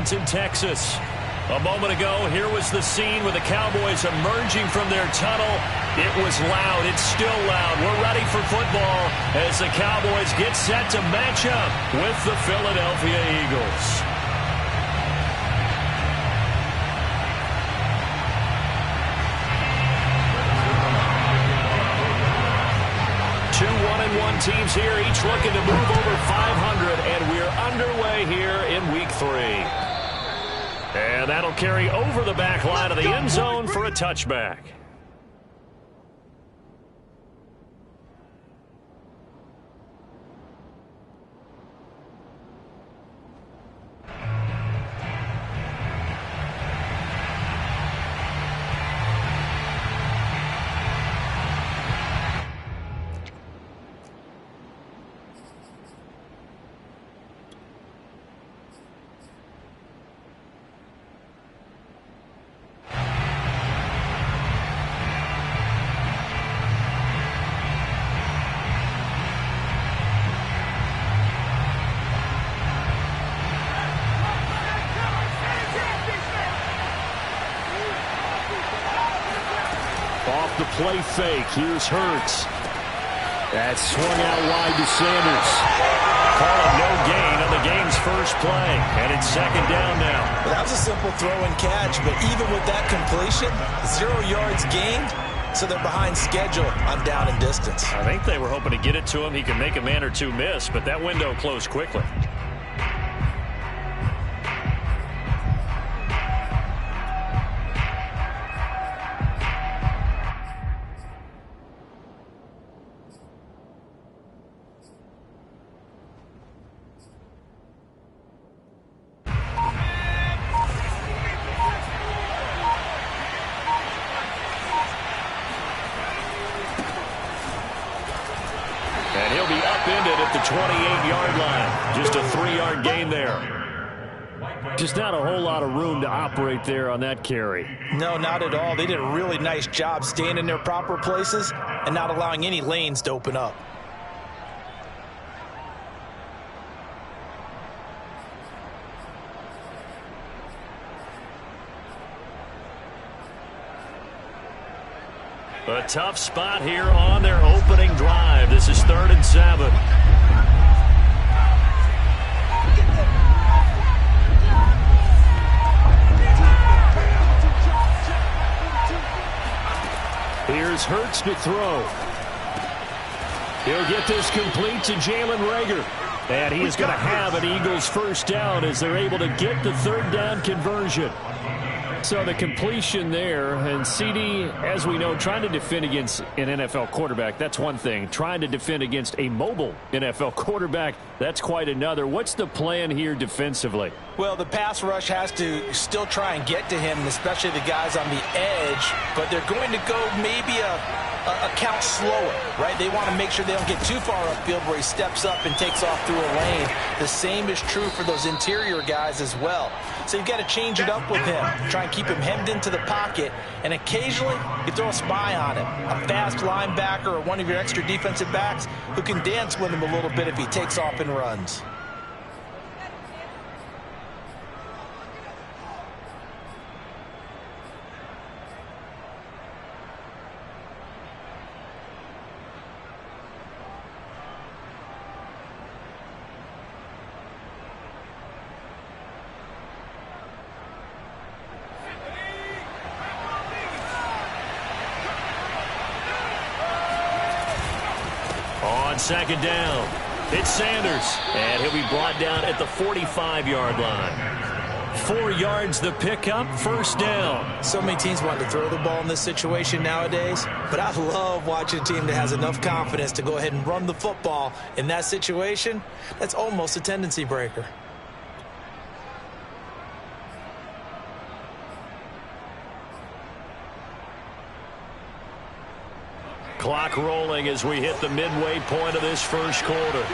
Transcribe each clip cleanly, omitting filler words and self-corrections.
Arlington, Texas. A moment ago, here was the scene with the Cowboys emerging from their tunnel. It was loud. It's still loud. We're ready for football as the Cowboys get set to match up with the Philadelphia Eagles. Two 1-1 teams here, each looking to move over 500, and we're underway here in Week 3. And that'll carry over the back line of the end zone for a touchback. Off the play fake. Here's Hurts. That swung out wide to Sanders. Call it no gain on the game's first play. And it's second down now. Well, that was a simple throw and catch, but even with that completion, 0 yards gained, so they're behind schedule on down and distance. I think they were hoping to get it to him. He could make a man or two miss, but that window closed quickly. And he'll be upended at the 28-yard line. Just a 3-yard gain there. Just not a whole lot of room to operate there on that carry. No, not at all. They did a really nice job staying in their proper places and not allowing any lanes to open up. A tough spot here on their opening drive. This is 3rd and 7. Here's Hurts to throw. He'll get this complete to Jalen Reagor. And he is going to have an Eagles first down as they're able to get the 3rd down conversion. So the completion there, and CD, as we know, trying to defend against an NFL quarterback, that's one thing. Trying to defend against a mobile NFL quarterback, that's quite another. What's the plan here defensively? Well, the pass rush has to still try and get to him, especially the guys on the edge, but they're going to go maybe a count slower, right? They want to make sure they don't get too far upfield where he steps up and takes off through a lane. The same is true for those interior guys as well. So you've got to change it up with him. Try and keep him hemmed into the pocket, and occasionally you throw a spy on him. A fast linebacker or one of your extra defensive backs who can dance with him a little bit if he takes off and runs. On second down, it's Sanders, and he'll be brought down at the 45-yard line. 4 yards the pickup, first down. So many teams want to throw the ball in this situation nowadays, but I love watching a team that has enough confidence to go ahead and run the football in that situation. That's almost a tendency breaker. Clock rolling as we hit the midway point of this first quarter.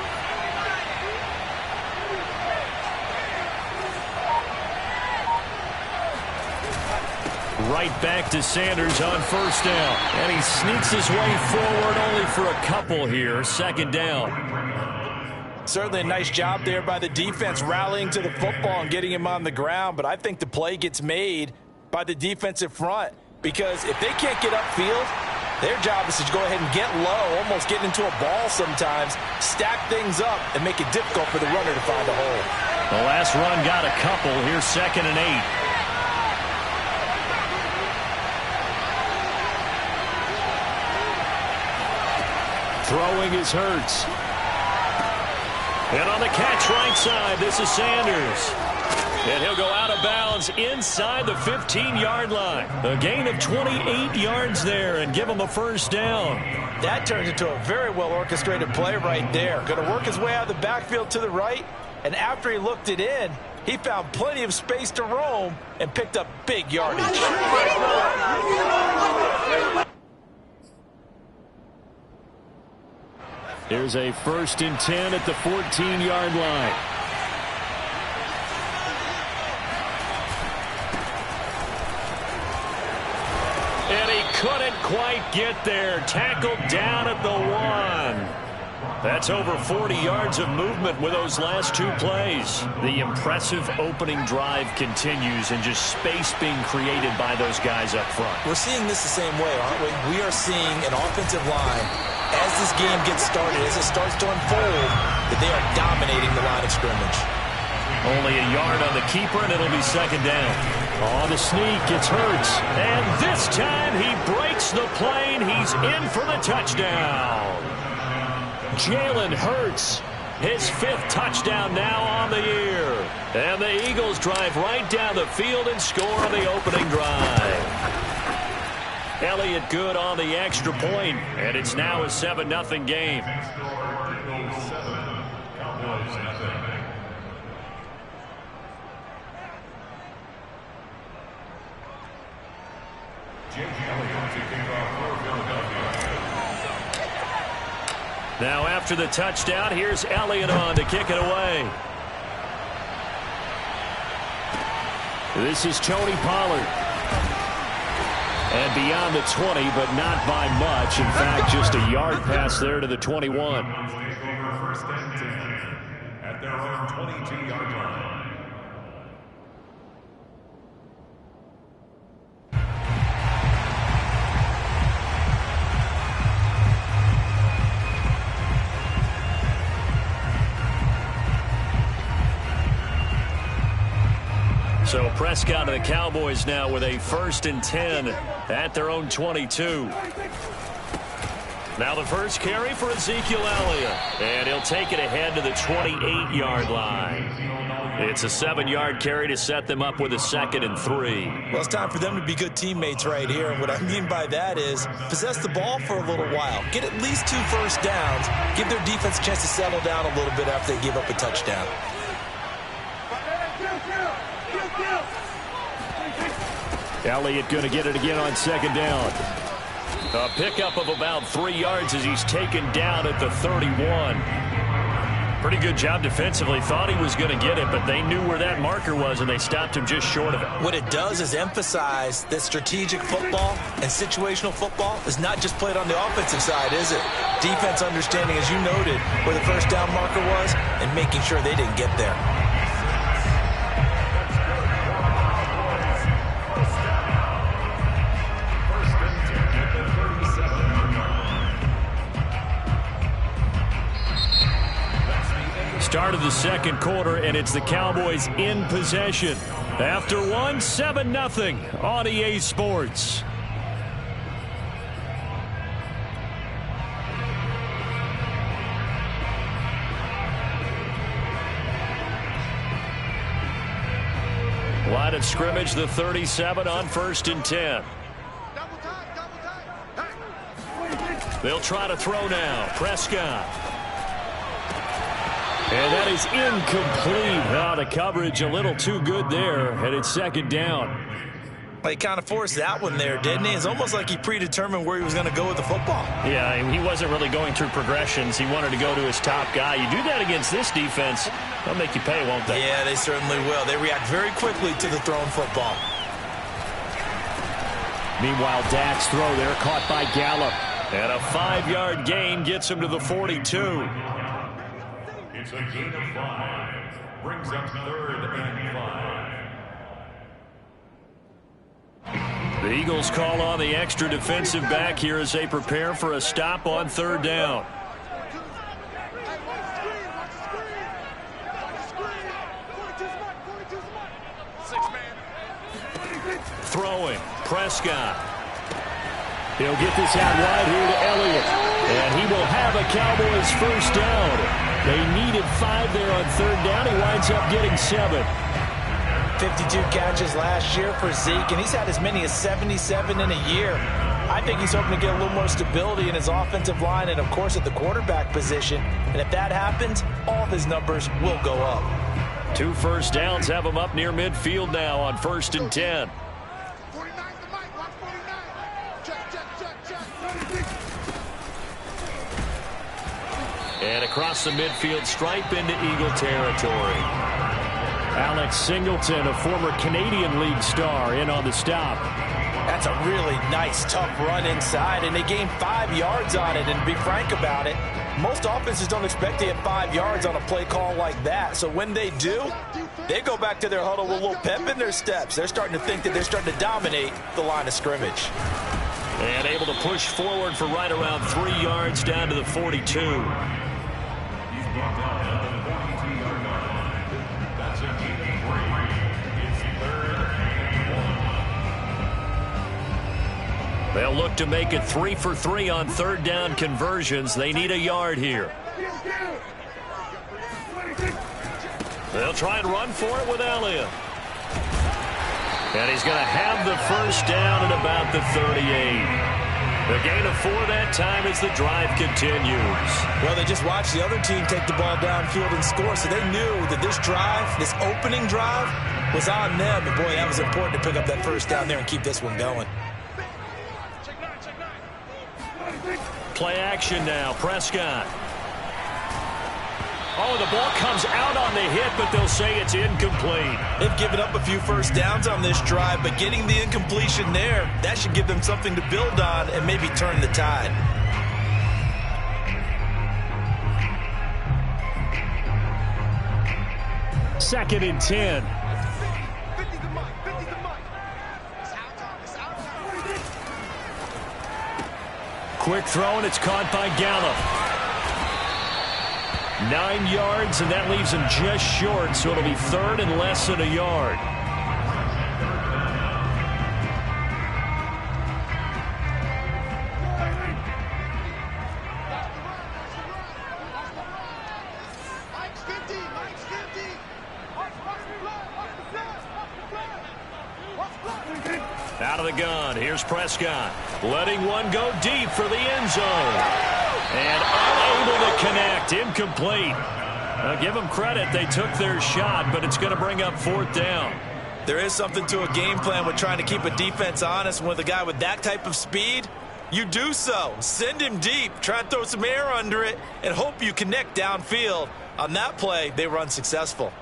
Right back to Sanders on first down. And he sneaks his way forward only for a couple here. Second down. Certainly a nice job there by the defense rallying to the football and getting him on the ground, but I think the play gets made by the defensive front because if they can't get upfield, their job is to go ahead and get low, almost get into a ball sometimes, stack things up, and make it difficult for the runner to find a hole. The last run got a couple. Here's 2nd and 8. Throwing is Hurts. And on the catch right side, this is Sanders. And he'll go out of bounds inside the 15-yard line. A gain of 28 yards there and give him a first down. That turns into a very well-orchestrated play right there. Going to work his way out of the backfield to the right. And after he looked it in, he found plenty of space to roam and picked up big yardage. Here's a 1st and 10 at the 14-yard line. And he couldn't quite get there. Tackled down at the 1. That's over 40 yards of movement with those last 2 plays. The impressive opening drive continues and just space being created by those guys up front. We're seeing this the same way, aren't we? We are seeing an offensive line, as this game gets started, as it starts to unfold, that they are dominating the line of scrimmage. Only a yard on the keeper, and it'll be 2nd down. On the sneak, it's Hurts. And this time he breaks the plane. He's in for the touchdown. Jalen Hurts, his 5th touchdown now on the year. And the Eagles drive right down the field and score on the opening drive. Elliott good on the extra point, and it's now a 7-0 game. Now after the touchdown, here's Elliott on to kick it away. This is Tony Pollard. And beyond the 20, but not by much. In fact, just a yard pass there to the 21. At their own 22-yard line. So Prescott and the Cowboys now with a 1st and 10 at their own 22. Now the first carry for Ezekiel Elliott. And he'll take it ahead to the 28-yard line. It's a 7-yard carry to set them up with a 2nd and 3. Well, it's time for them to be good teammates right here. And what I mean by that is possess the ball for a little while. Get at least 2 first downs. Give their defense a chance to settle down a little bit after they give up a touchdown. Elliott going to get it again on 2nd down. A pickup of about 3 yards as he's taken down at the 31. Pretty good job defensively. Thought he was going to get it, but they knew where that marker was, and they stopped him just short of it. What it does is emphasize that strategic football and situational football is not just played on the offensive side, is it? Defense understanding, as you noted, where the first down marker was and making sure they didn't get there. Start of the 2nd quarter, and it's the Cowboys in possession. After 7-0 on EA Sports. Line of scrimmage, the 37 on 1st and 10. They'll try to throw now. Prescott. And that is incomplete. Oh, the coverage a little too good there, and it's 2nd down. He kind of forced that one there, didn't he? It's almost like he predetermined where he was going to go with the football. Yeah, he wasn't really going through progressions. He wanted to go to his top guy. You do that against this defense, they'll make you pay, won't they? Yeah, they certainly will. They react very quickly to the thrown football. Meanwhile, Dak's throw there caught by Gallup. And a 5-yard gain gets him to the 42. It's a gain of 5. Brings up 3rd and 5. The Eagles call on the extra defensive back here as they prepare for a stop on 3rd down. Throwing, Prescott. He'll get this out wide here to Elliott. And he will have a Cowboys first down. They needed 5 there on 3rd down. He winds up getting 7. 52 catches last year for Zeke, and he's had as many as 77 in a year. I think he's hoping to get a little more stability in his offensive line and, of course, at the quarterback position. And if that happens, all of his numbers will go up. 2 first downs have him up near midfield now on 1st and 10. And across the midfield stripe into Eagle territory. Alex Singleton, a former Canadian League star, in on the stop. That's a really nice, tough run inside, and they gained 5 yards on it. And to be frank about it, most offenses don't expect to get 5 yards on a play call like that. So when they do, they go back to their huddle with a little pep in their steps. They're starting to think that they're starting to dominate the line of scrimmage. And able to push forward for right around 3 yards down to the 42. They'll look to make it 3 for 3 on 3rd down conversions. They need a yard here. They'll try and run for it with Elliott. And he's going to have the first down at about the 38. The gain of 4 that time as the drive continues. Well, they just watched the other team take the ball downfield and score, so they knew that this drive, this opening drive, was on them. And, boy, that was important to pick up that first down there and keep this one going. Play action now, Prescott. Oh, the ball comes out on the hit, but they'll say it's incomplete. They've given up a few first downs on this drive, but getting the incompletion there, that should give them something to build on and maybe turn the tide. Second and 10. Quick throw, and it's caught by Gallup. 9 yards, and that leaves him just short, so it'll be 3rd and less than a yard. Out of the gun, here's Prescott. Letting one go deep for the end zone. And unable to connect, incomplete. Give them credit, they took their shot, but it's going to bring up 4th down. There is something to a game plan with trying to keep a defense honest. With a guy with that type of speed, you do so. Send him deep, try and throw some air under it, and hope you connect downfield. On that play, they run successful.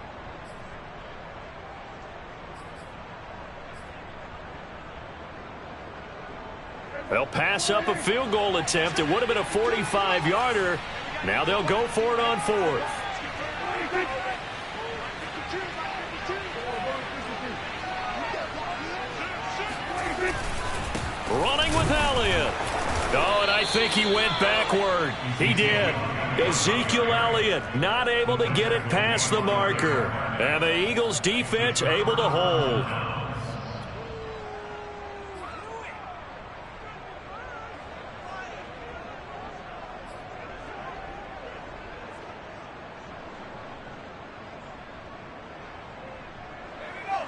They'll pass up a field goal attempt. It would have been a 45-yarder. Now they'll go for it on 4th. Running with Elliott. Oh, and I think he went backward. He did. Ezekiel Elliott not able to get it past the marker. And the Eagles defense able to hold.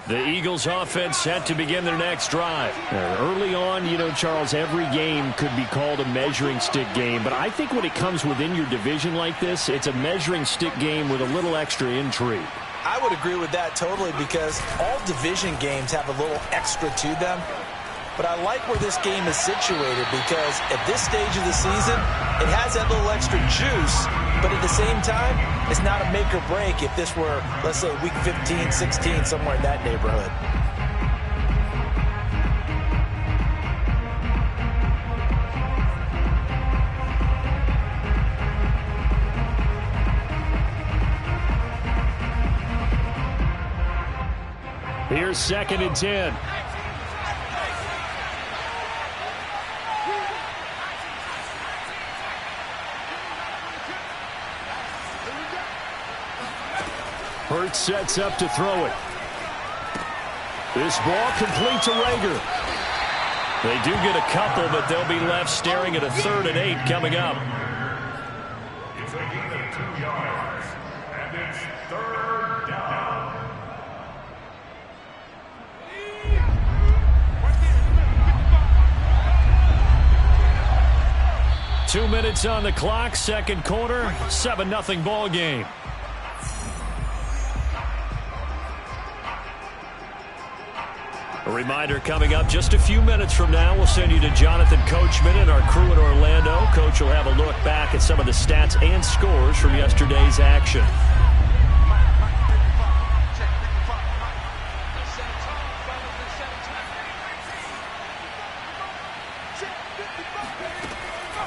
The Eagles offense set to begin their next drive. Early on, you know, Charles, every game could be called a measuring stick game. But I think when it comes within your division like this, it's a measuring stick game with a little extra intrigue. I would agree with that totally, because all division games have a little extra to them. But I like where this game is situated, because at this stage of the season, it has that little extra juice. But at the same time, it's not a make or break if this were, let's say, week 15, 16, somewhere in that neighborhood. Here's 2nd and 10. Hurts sets up to throw it. This ball complete to Reagor. They do get a couple, but they'll be left staring at a 3rd and 8 coming up. It's a gain of 2 yards, and it's 3rd down. Two minutes on the clock, 2nd quarter, 7-0 ball game. A reminder coming up just a few minutes from now, we'll send you to Jonathan Coachman and our crew in Orlando. Coach will have a look back at some of the stats and scores from yesterday's action.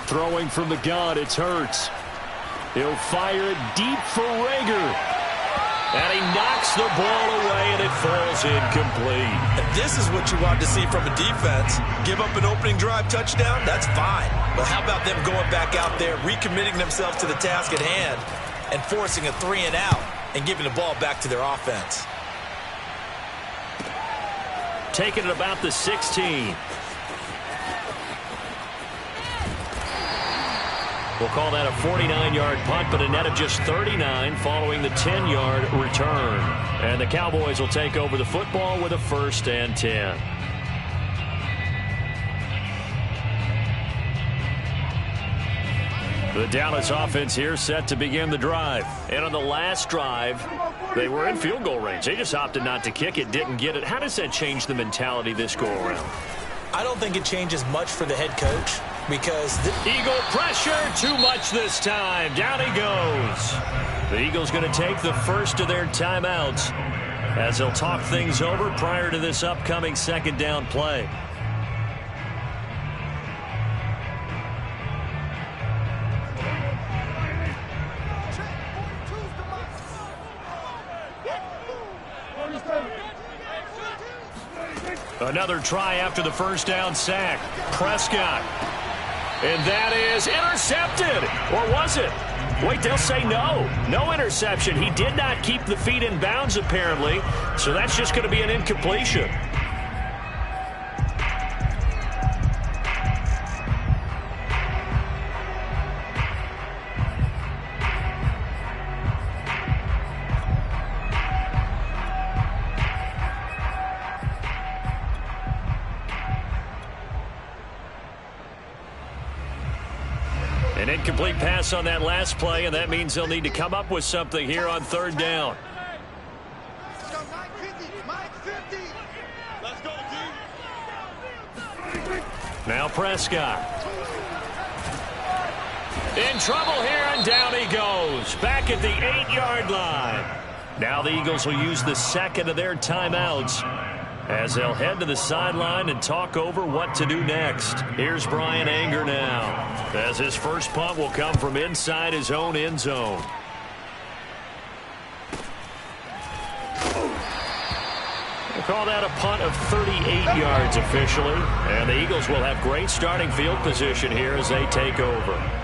Throwing from the gun, it's Hurts. He'll fire it deep for Reagor. And he knocks the ball away, and it falls incomplete. And this is what you want to see from a defense. Give up an opening drive touchdown, that's fine. But how about them going back out there, recommitting themselves to the task at hand, and forcing a 3 and out, and giving the ball back to their offense. Taking it about the 16. We'll call that a 49-yard punt, but a net of just 39 following the 10-yard return. And the Cowboys will take over the football with a 1st and 10. The Dallas offense here set to begin the drive. And on the last drive, they were in field goal range. They just opted not to kick it, didn't get it. How does that change the mentality this go-around? I don't think it changes much for the head coach because Eagle pressure, too much this time. Down he goes. The Eagles going to take the first of their timeouts as they'll talk things over prior to this upcoming 2nd down play. Another try after the 1st down sack. Prescott. And that is intercepted. Or was it? Wait, they'll say no. No interception. He did not keep the feet in bounds, apparently. So that's just going to be an incompletion. An incomplete pass on that last play, and that means they'll need to come up with something here on 3rd down. Now Prescott. In trouble here, and down he goes. Back at the 8-yard line. Now the Eagles will use the 2nd of their timeouts as they'll head to the sideline and talk over what to do next. Here's Bryan Anger now, as his first punt will come from inside his own end zone. We'll call that a punt of 38 yards officially, and the Eagles will have great starting field position here as they take over.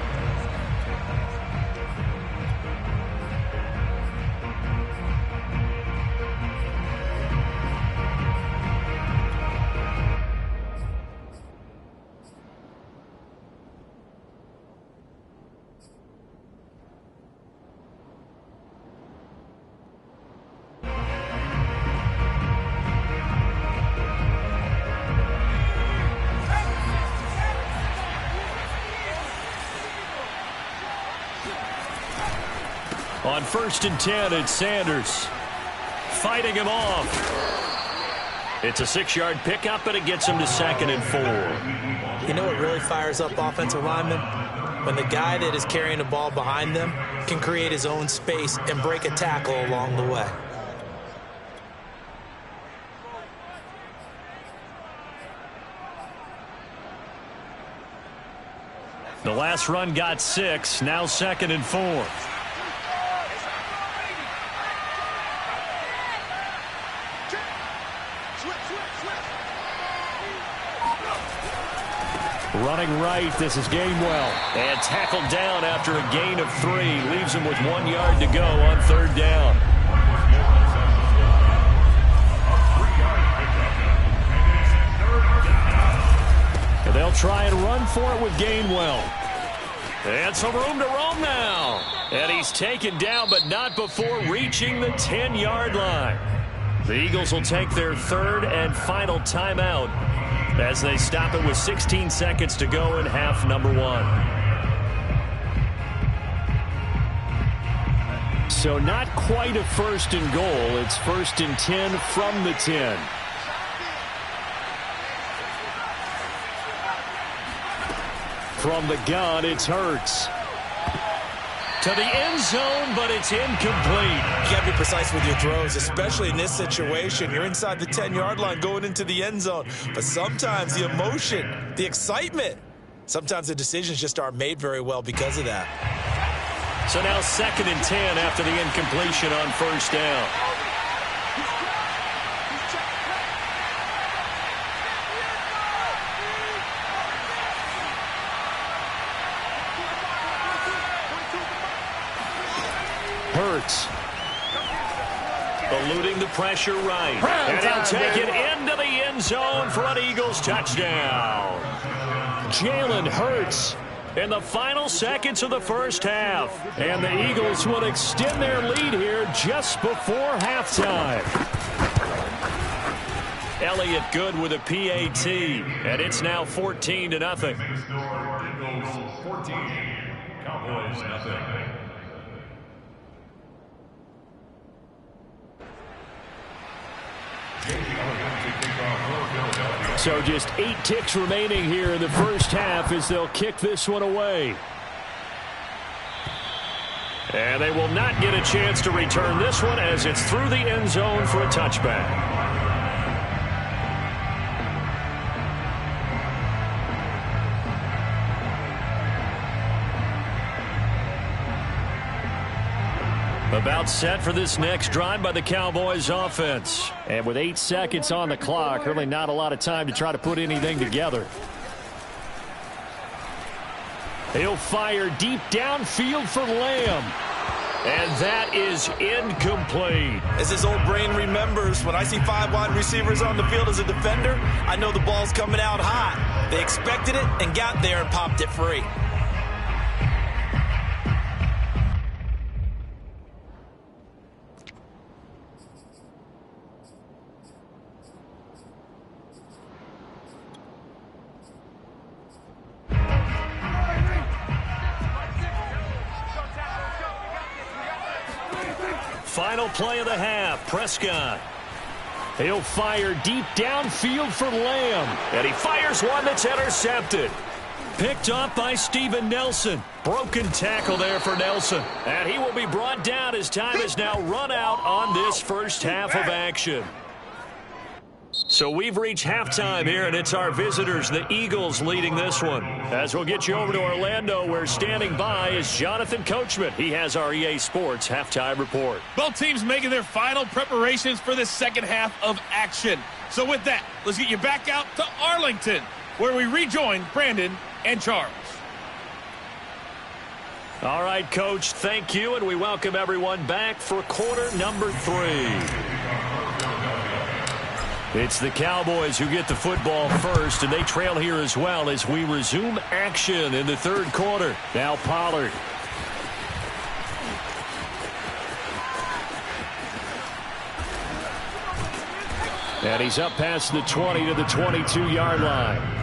On 1st and 10, it's Sanders fighting him off. It's a 6-yard pickup, and it gets him to 2nd and 4. You know what really fires up offensive linemen? When the guy that is carrying the ball behind them can create his own space and break a tackle along the way. The last run got 6, now 2nd and 4. Running right, this is Gainwell. And tackled down after a gain of 3. Leaves him with 1 yard to go on third down. And they'll try and run for it with Gainwell. And some room to roam now. And he's taken down, but not before reaching the 10-yard line. The Eagles will take their third and final timeout as they stop it with 16 seconds to go in half number 1. So not quite a first and goal. It's first and 10 from the 10. From the gun, it's Hurts. To the end zone, but it's incomplete. You got to be precise with your throws, especially in this situation. You're inside the 10-yard line going into the end zone. But sometimes the emotion, the excitement, sometimes the decisions just aren't made very well because of that. So now 2nd and 10 after the incompletion on first down. Hurts. Eluding the pressure right. And he'll take it into the end zone for an Eagles touchdown. Jalen Hurts in the final seconds of the first half. And the Eagles will extend their lead here just before halftime. Elliott good with a PAT. And it's now 14-0. Eagles 14, Cowboys nothing. So just 8 ticks remaining here in the first half as they'll kick this one away. And they will not get a chance to return this one as it's through the end zone for a touchback. About set for this next drive by the Cowboys offense. And with 8 seconds on the clock, really not a lot of time to try to put anything together. He'll fire deep downfield for Lamb. And that is incomplete. As his old brain remembers, when I see 5 wide receivers on the field as a defender, I know the ball's coming out hot. They expected it and got there and popped it free. Final play of the half, Prescott. He'll fire deep downfield for Lamb. And he fires one that's intercepted. Picked up by Steven Nelson. Broken tackle there for Nelson. And he will be brought down as time has now run out on this first half of action. So we've reached halftime here, and it's our visitors, the Eagles, leading this one. As we'll get you over to Orlando, where standing by is Jonathan Coachman. He has our EA Sports halftime report. Both teams making their final preparations for the second half of action. So with that, let's get you back out to Arlington, where we rejoin Brandon and Charles. All right, Coach, thank you, and we welcome everyone back for quarter number 3. It's the Cowboys who get the football first, and they trail here as well as we resume action in the third quarter. Now Pollard. And he's up past the 20 to the 22-yard line.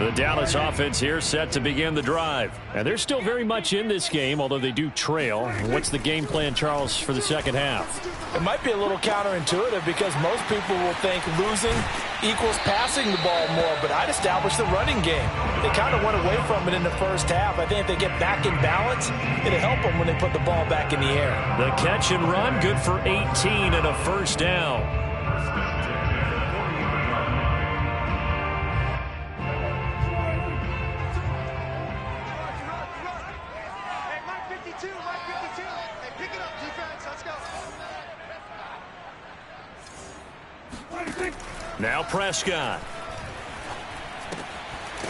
The Dallas offense here set to begin the drive. And they're still very much in this game, although they do trail. What's the game plan, Charles, for the second half? It might be a little counterintuitive because most people will think losing equals passing the ball more, but I'd establish the running game. They kind of went away from it in the first half. I think if they get back in balance, it'll help them when they put the ball back in the air. The catch and run, good for 18 and a first down. Now Prescott.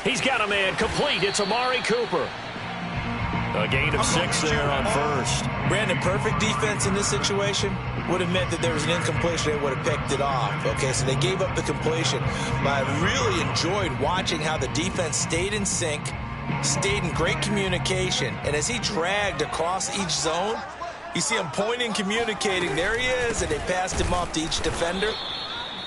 He's got a man complete. It's Amari Cooper. A gain of 6 there on first. Brandon, perfect defense in this situation would have meant that there was an incompletion. They would have picked it off. Okay, so they gave up the completion. But I really enjoyed watching how the defense stayed in sync, stayed in great communication. And as he dragged across each zone, you see him pointing, communicating. There he is, and they passed him off to each defender.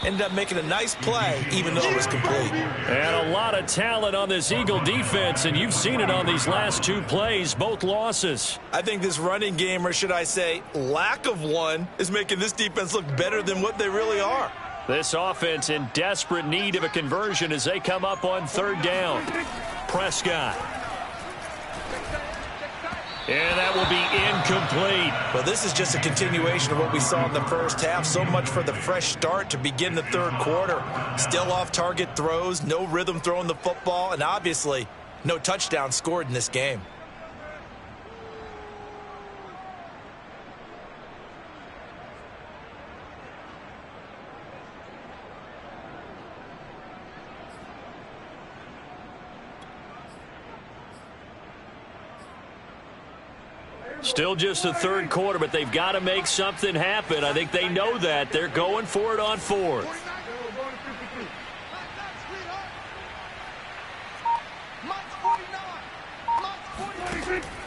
Ended up making a nice play, even though it was complete. And a lot of talent on this Eagle defense, and you've seen it on these last 2 plays, both losses. I think this running game, or should I say lack of one, is making this defense look better than what they really are. This offense in desperate need of a conversion as they come up on 3rd down. Prescott. And that will be incomplete. Well, this is just a continuation of what we saw in the first half. So much for the fresh start to begin the 3rd quarter. Still off-target throws, no rhythm throwing the football, and obviously no touchdown scored in this game. Still just the 3rd quarter, but they've got to make something happen. I think they know that. They're going for it on 4th.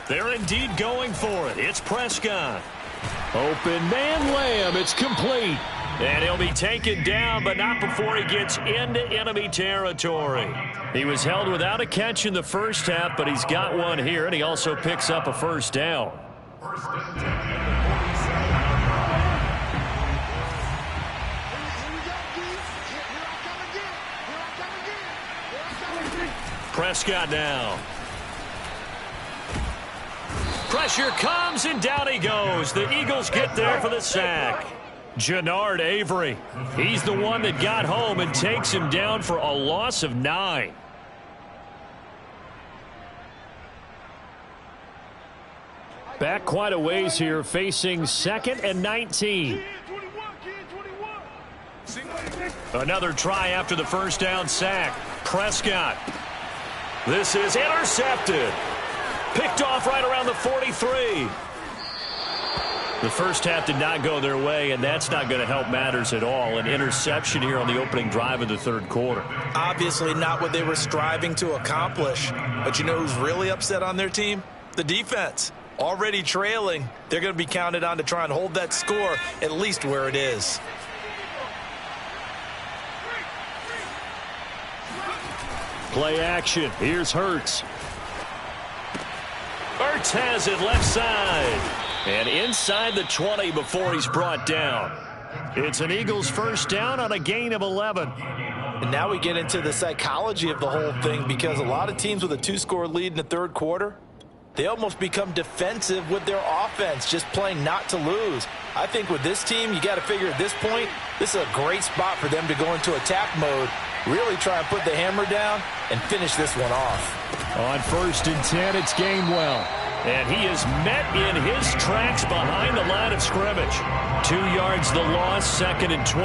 They're indeed going for it. It's Prescott. Open man Lamb. It's complete. And he'll be taken down, but not before he gets into enemy territory. He was held without a catch in the first half, but he's got one here, and he also picks up a first down. Prescott now. Pressure comes, and down he goes. The Eagles get there for the sack. Jannard Avery. He's the one that got home and takes him down for a loss of 9. Back quite a ways here, facing 2nd and 19. Another try after the first down sack. Prescott. This is intercepted. Picked off right around the 43. The first half did not go their way, and that's not going to help matters at all. An interception here on the opening drive of the 3rd quarter. Obviously not what they were striving to accomplish. But you know who's really upset on their team? The defense. Already trailing. They're going to be counted on to try and hold that score at least where it is. Play action. Here's Hurts. Hurts has it left side. And inside the 20 before he's brought down. It's an Eagles first down on a gain of 11. And now we get into the psychology of the whole thing, because a lot of teams with a 2-score lead in the 3rd quarter, they almost become defensive with their offense, just playing not to lose. I think with this team, you got to figure at this point, this is a great spot for them to go into attack mode, really try and put the hammer down and finish this one off. On 1st and 10, it's Gainwell. And he is met in his tracks behind the line of scrimmage. 2 yards the loss, 2nd and 12.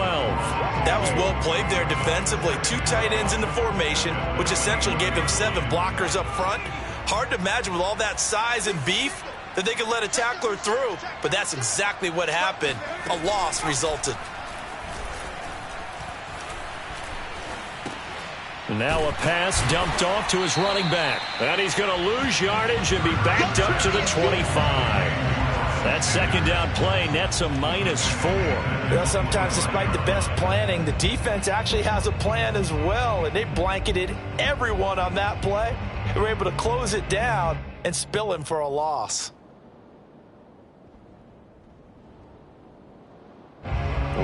That was well played there defensively. 2 tight ends in the formation, which essentially gave them 7 blockers up front. Hard to imagine with all that size and beef that they could let a tackler through, but that's exactly what happened. A loss resulted. Now a pass dumped off to his running back. And he's going to lose yardage and be backed up to the 25. That second down play nets a -4. Well, sometimes despite the best planning, the defense actually has a plan as well, and they blanketed everyone on that play. They were able to close it down and spill him for a loss.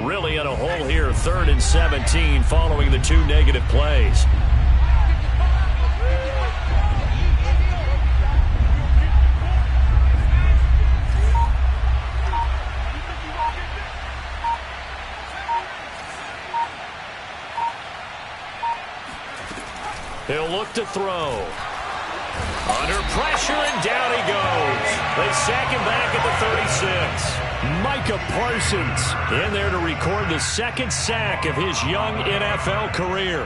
Really in a hole here, 3rd and 17 following the 2 negative plays. He'll look to throw. Under pressure, and down he goes. They sack him back at the 36. Micah Parsons in there to record the 2nd sack of his young NFL career.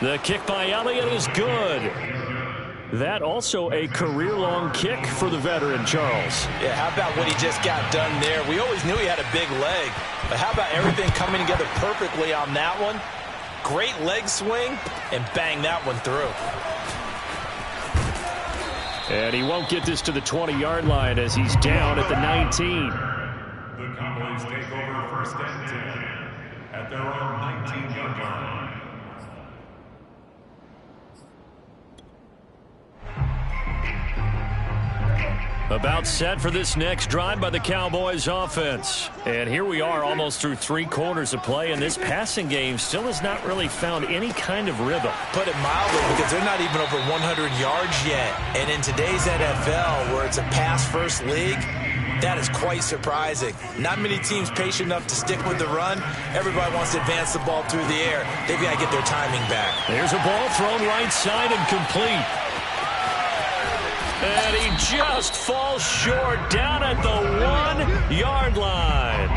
The kick by Elliott is good. That also a career-long kick for the veteran, Charles. Yeah, how about what he just got done there? We always knew he had a big leg, but how about everything coming together perfectly on that one? Great leg swing, and bang that one through. And he won't get this to the 20-yard line as he's down at the 19. The Cowboys take over 1st and 10 at their own 19-yard line. About set for this next drive by the Cowboys offense. And here we are almost through 3 quarters of play, and this passing game still has not really found any kind of rhythm. Put it mildly, because they're not even over 100 yards yet. And in today's NFL, where it's a pass-first league, that is quite surprising. Not many teams patient enough to stick with the run. Everybody wants to advance the ball through the air. They've got to get their timing back. There's a ball thrown right side and complete. And he just falls short down at the 1-yard line.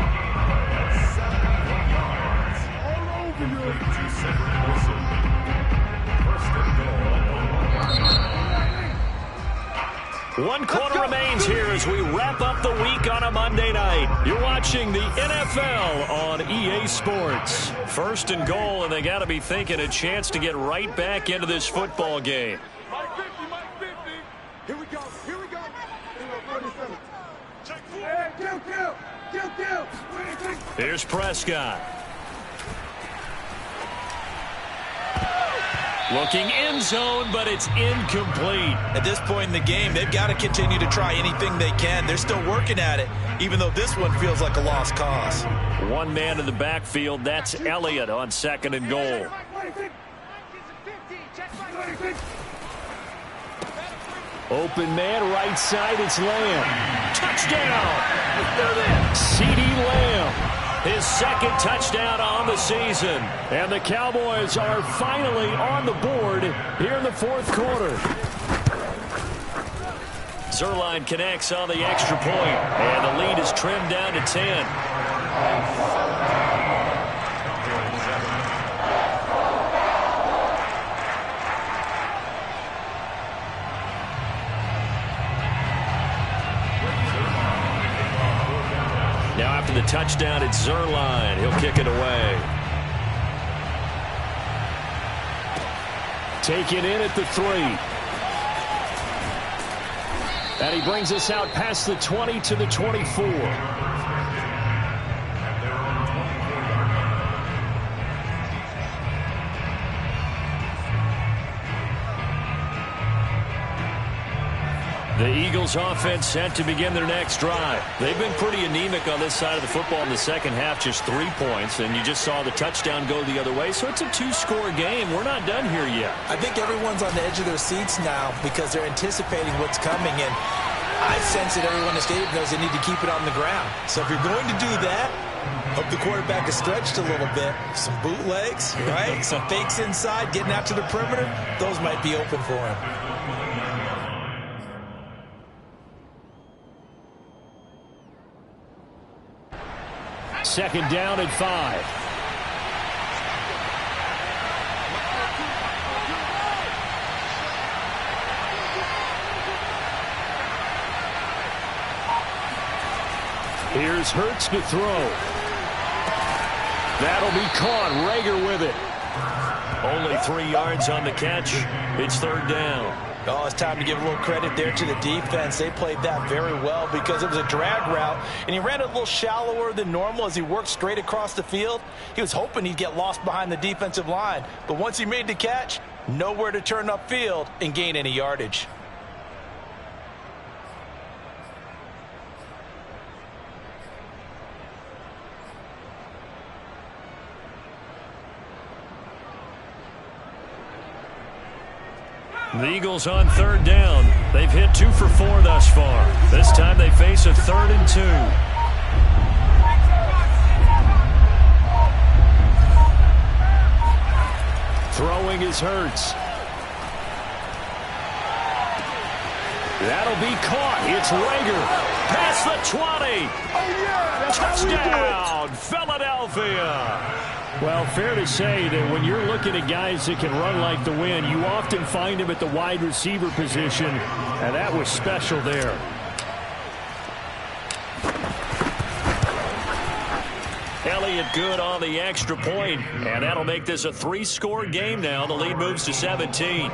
One quarter remains here as we wrap up the week on a Monday night. You're watching the NFL on EA Sports. 1st and goal, and they got to be thinking a chance to get right back into this football game. Here we go. Here we go. 47. Check 4. Kill. Here's Prescott. Looking end zone, but it's incomplete. At this point in the game, they've got to continue to try anything they can. They're still working at it, even though this one feels like a lost cause. One man in the backfield. That's Elliott on 2nd and goal. Open man, right side, it's Lamb. Touchdown! CeeDee Lamb, his 2nd touchdown on the season. And the Cowboys are finally on the board here in the 4th quarter. Zuerlein connects on the extra point, and the lead is trimmed down to 10. Now after the touchdown, it's Zuerlein. He'll kick it away. Taken in at the 3. And he brings us out past the 20 to the 24. The Eagles offense set to begin their next drive. They've been pretty anemic on this side of the football in the 2nd half, just 3 points, and you just saw the touchdown go the other way, so it's a 2-score game. We're not done here yet. I think everyone's on the edge of their seats now because they're anticipating what's coming, and I sense that everyone in the stadium knows they need to keep it on the ground. So if you're going to do that, hope the quarterback is stretched a little bit. Some bootlegs, right? Some fakes inside, getting out to the perimeter. Those might be open for him. Second down at 5. Here's Hurts to throw. That'll be caught. Rager with it. Only 3 yards on the catch. It's third down. Oh, it's time to give a little credit there to the defense. They played that very well because it was a drag route, and he ran it a little shallower than normal as he worked straight across the field. He was hoping he'd get lost behind the defensive line, but once he made the catch, nowhere to turn upfield and gain any yardage. The Eagles on third down. They've hit 2 for 4 thus far. This time they face a 3rd and 2. Throwing is Hurts. That'll be caught. It's Rager. Past the 20. Touchdown, Philadelphia. Well, fair to say that when you're looking at guys that can run like the wind, you often find them at the wide receiver position, and that was special there. Elliott good on the extra point, and that'll make this a 3-score game now. The lead moves to 17.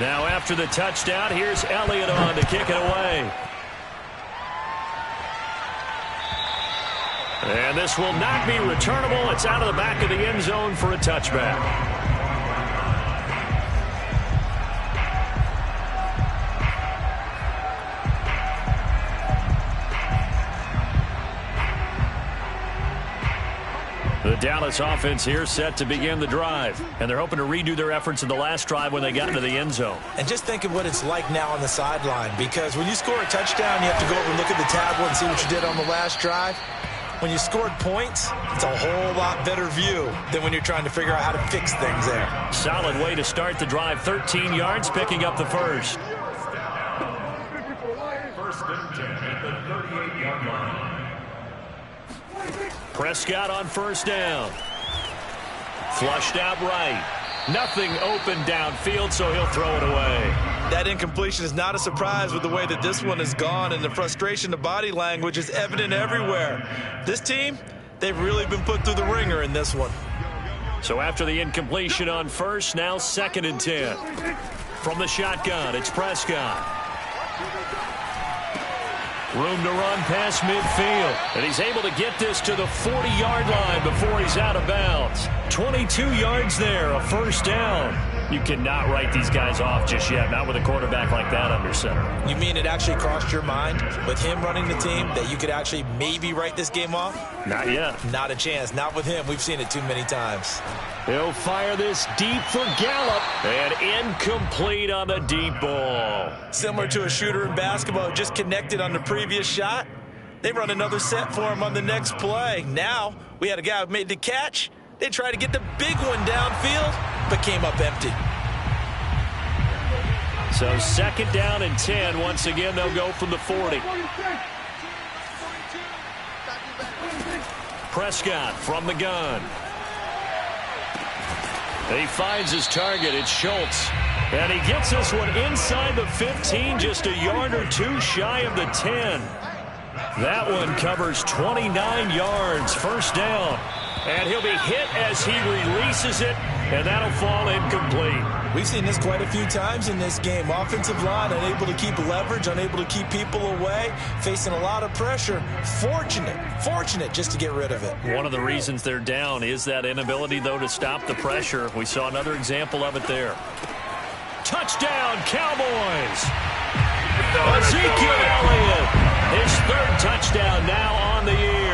Now after the touchdown, here's Elliott on to kick it away. And this will not be returnable. It's out of the back of the end zone for a touchback. The Dallas offense here set to begin the drive. And they're hoping to redo their efforts in the last drive when they got into the end zone. And just think of what it's like now on the sideline, because when you score a touchdown, you have to go over and look at the tablet and see what you did on the last drive. When you scored points, it's a whole lot better view than when you're trying to figure out how to fix things there. Solid way to start the drive. 13 yards, picking up the first. First and 10 at the 38-yard line. Prescott on first down. Flushed out right. Nothing open downfield, so he'll throw it away. That incompletion is not a surprise with the way that this one has gone, and the frustration, the body language is evident everywhere. This team, they've really been put through the ringer in this one. So after the incompletion on first, now 2nd and 10. From the shotgun, it's Prescott. Room to run past midfield. And he's able to get this to the 40-yard line before he's out of bounds. 22 yards there, a first down. You cannot write these guys off just yet, not with a quarterback like that under center. You mean it actually crossed your mind with him running the team that you could actually maybe write this game off? Not yet. Not a chance. Not with him. We've seen it too many times. He'll fire this deep for Gallup. And incomplete on the deep ball. Similar to a shooter in basketball, just connected on the previous shot. They run another set for him on the next play. Now, we had a guy who made the catch. They tried to get the big one downfield, but came up empty. So 2nd down and 10. Once again, they'll go from the 40. Prescott from the gun. He finds his target. It's Schultz. And he gets this one inside the 15, just a yard or two shy of the 10. That one covers 29 yards. First down. And he'll be hit as he releases it, and that'll fall incomplete. We've seen this quite a few times in this game. Offensive line unable to keep leverage, unable to keep people away, facing a lot of pressure. Fortunate just to get rid of it. One of the reasons they're down is that inability, though, to stop the pressure. We saw another example of it there. Touchdown, Cowboys! Ezekiel Elliott, his 3rd touchdown now on the year.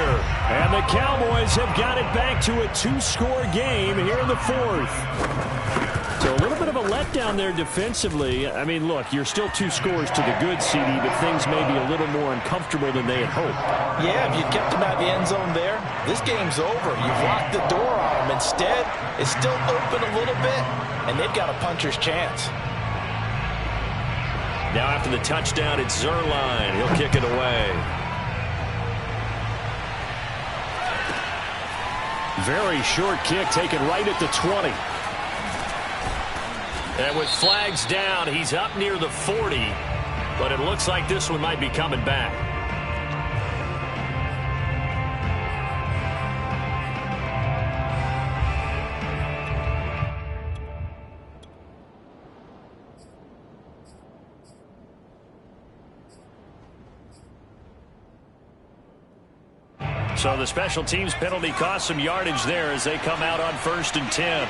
And the Cowboys have got it back to a 2-score game here in the 4th. So a little bit of a letdown there defensively. I mean, look, you're still 2 scores to the good, CD, but things may be a little more uncomfortable than they had hoped. Yeah, if you kept them out of the end zone there, this game's over. You've locked the door on them. Instead, it's still open a little bit, and they've got a puncher's chance. Now after the touchdown, it's Zuerlein. He'll kick it away. Very short kick taken right at the 20. And with flags down, he's up near the 40. but it looks like this one might be coming back. So the special teams penalty cost some yardage there as they come out on 1st and 10.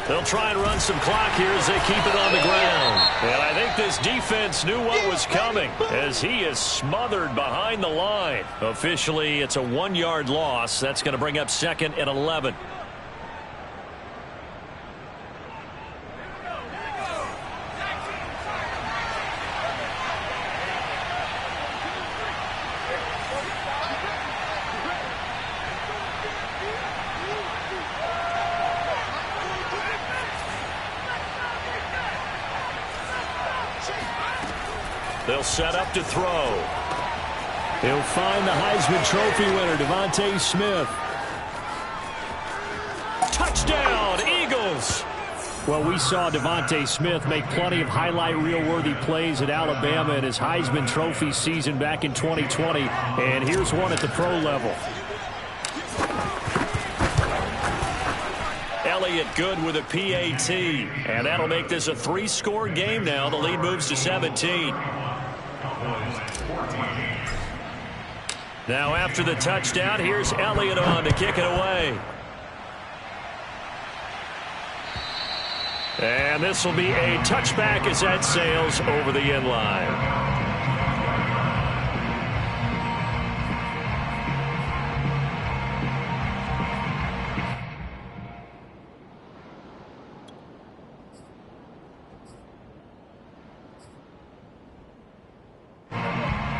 They'll try and run some clock here as they keep it on the ground. And I think this defense knew what was coming as he is smothered behind the line. Officially, it's a 1-yard loss. That's going to bring up 2nd and 11. They'll set up to throw. He'll find the Heisman Trophy winner, DeVonta Smith. Touchdown, Eagles! Well, we saw DeVonta Smith make plenty of highlight reel-worthy plays at Alabama in his Heisman Trophy season back in 2020. And here's one at the pro level. Elliott good with a PAT. And that'll make this a 3-score game now. The lead moves to 17. Now after the touchdown, here's Elliott on to kick it away. And this will be a touchback as that sails over the end line.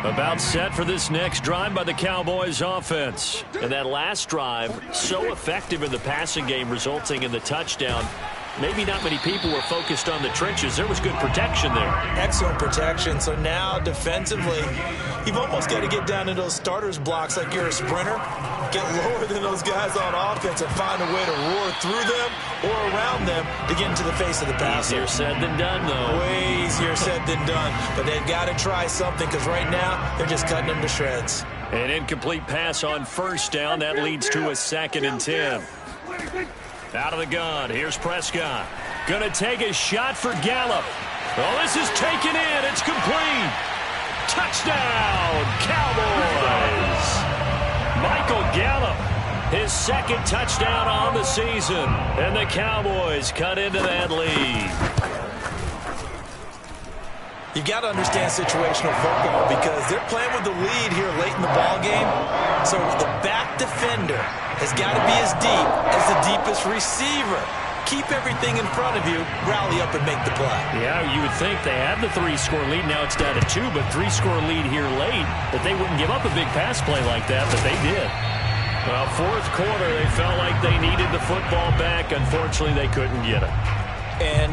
About set for this next drive by the Cowboys offense. And that last drive, so effective in the passing game, resulting in the touchdown. Maybe not many people were focused on the trenches. There was good protection there. Excellent protection. So now defensively, you've almost got to get down to those starters blocks like you're a sprinter. Get lower than those guys on offense and find a way to roar through them or around them to get into the face of the passer. Easier said than done, though. Way easier said than done. But they've got to try something because right now they're just cutting them to shreds. An incomplete pass on 1st down. That leads to a 2nd and 10. Out of the gun. Here's Prescott. Going to take a shot for Gallup. Oh, this is taken in. It's complete. Touchdown, Cowboys. Michael Gallup, his 2nd touchdown on the season. And the Cowboys cut into that lead. You got to understand situational football because they're playing with the lead here late in the ball game. So the back defender has got to be as deep as the deepest receiver. Keep everything in front of you, rally up and make the play. Yeah, you would think they had the 3-score lead. Now it's down to 2, but 3-score lead here late, that they wouldn't give up a big pass play like that, but they did. Well, 4th quarter, they felt like they needed the football back. Unfortunately, they couldn't get it. And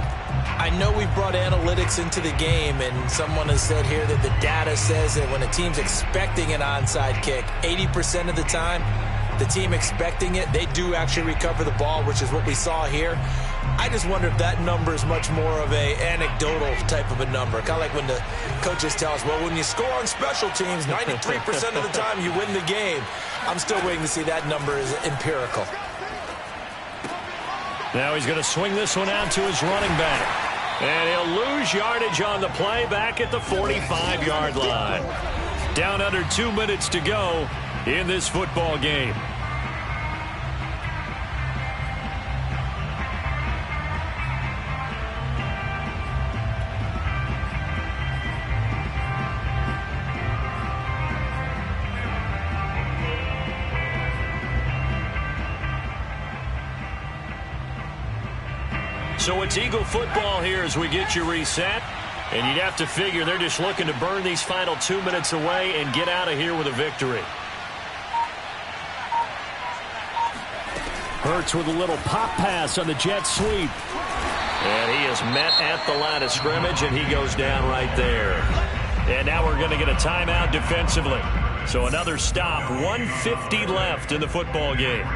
I know we brought analytics into the game, and someone has said here that the data says that when a team's expecting an onside kick, 80% of the time, the team expecting it, they do actually recover the ball, which is what we saw here. I just wonder if that number is much more of a anecdotal type of a number. Kind of like when the coaches tell us, well, when you score on special teams, 93% of the time you win the game. I'm still waiting to see that number is empirical. Now he's going to swing this one out to his running back. And he'll lose yardage on the play back at the 45-yard line. Down under 2 minutes to go in this football game. So it's Eagle football here as we get you reset. And you'd have to figure they're just looking to burn these final 2 minutes away and get out of here with a victory. Hurts with a little pop pass on the jet sweep. And he is met at the line of scrimmage, and he goes down right there. And now we're going to get a timeout defensively. So another stop, 1:50 left in the football game.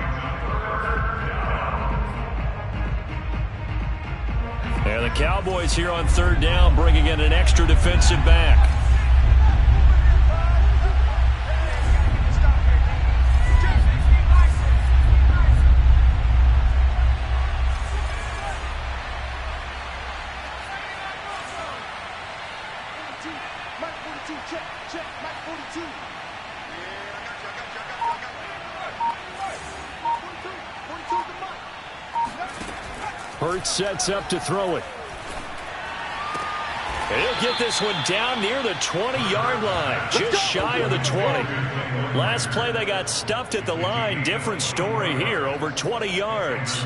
The Cowboys here on third down, bringing in an extra defensive back. Hurts sets up to throw it. And he'll get this one down near the 20-yard line, just shy of the 20. Last play they got stuffed at the line. Different story here, over 20 yards.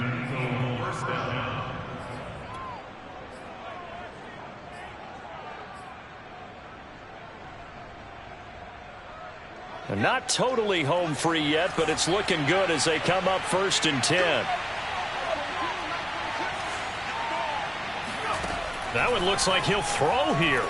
And not totally home free yet, but it's looking good as they come up 1st and 10. That one looks like he'll throw here.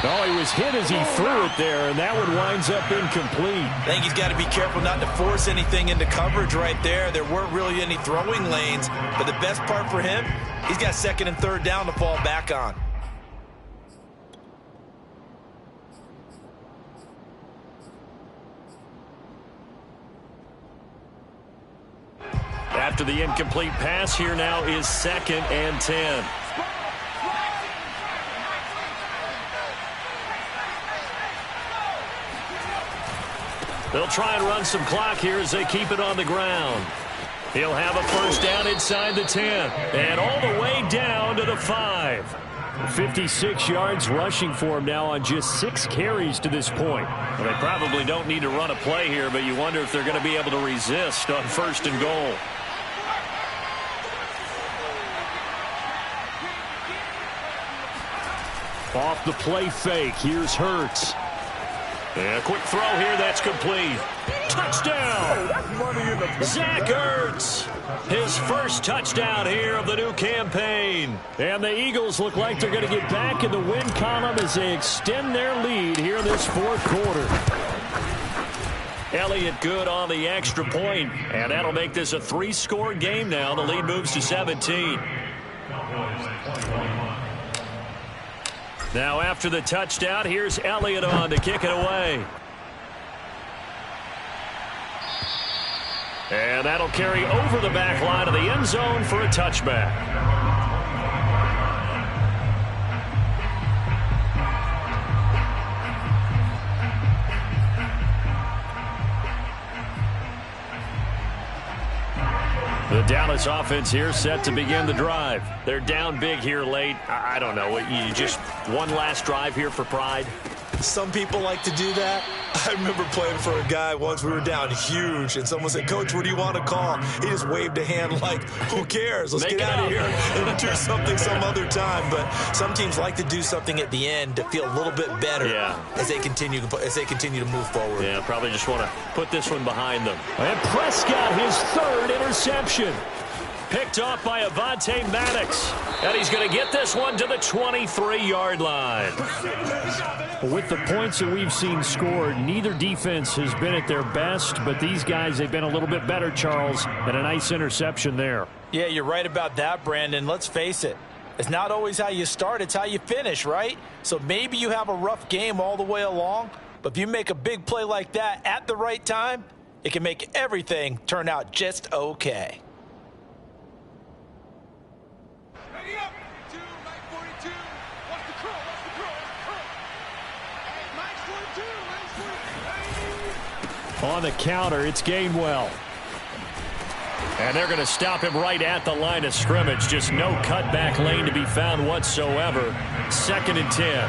Oh, he was hit as he threw it there, and that one winds up incomplete. I think he's got to be careful not to force anything into coverage right there. There weren't really any throwing lanes, but the best part for him, he's got 2nd and 3rd down to fall back on. After the incomplete pass, here now is 2nd and 10. They'll try and run some clock here as they keep it on the ground. He'll have a 1st down inside the 10 and all the way down to the 5. 56 yards rushing for him now on just 6 carries to this point. Well, they probably don't need to run a play here, but you wonder if they're going to be able to resist on 1st and goal. Off the play fake, here's Hurts. And a quick throw here, that's complete. Touchdown! Zach Ertz, his first touchdown here of the new campaign. And the Eagles look like they're going to get back in the win column as they extend their lead here in this 4th quarter. Elliott good on the extra point, and that'll make this a 3-score game now. The lead moves to 17. Now after the touchdown, here's Elliott on to kick it away. And that'll carry over the back line of the end zone for a touchback. The Dallas offense here set to begin the drive. They're down big here late. I don't know. You just one last drive here for pride? Some people like to do that. I remember playing for a guy once. We were down huge, and someone said, "Coach, what do you want to call?" He just waved a hand like, who cares? Let's get out of here and do something some other time. But some teams like to do something at the end to feel a little bit better as they continue to move forward. Yeah, probably just want to put this one behind them. And Prescott, his 3rd interception. Picked off by Avonte Maddox. And he's going to get this one to the 23-yard line. With the points that we've seen scored, neither defense has been at their best, but these guys, they've been a little bit better, Charles, and a nice interception there. Yeah, you're right about that, Brandon. Let's face it. It's not always how you start, it's how you finish, right? So maybe you have a rough game all the way along, but if you make a big play like that at the right time, it can make everything turn out just okay. On the counter, it's Gainwell. And they're going to stop him right at the line of scrimmage. Just no cutback lane to be found whatsoever. 2nd and 10.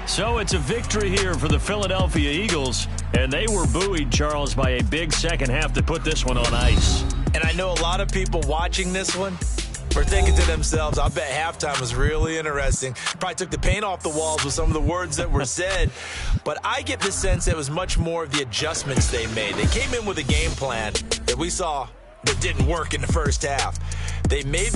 So it's a victory here for the Philadelphia Eagles. And they were buoyed, Charles, by a big second half to put this one on ice. And I know a lot of people watching this one were thinking to themselves, I bet halftime was really interesting. Probably took the paint off the walls with some of the words that were said. But I get the sense it was much more of the adjustments they made. They came in with a game plan that we saw that didn't work in the first half. They made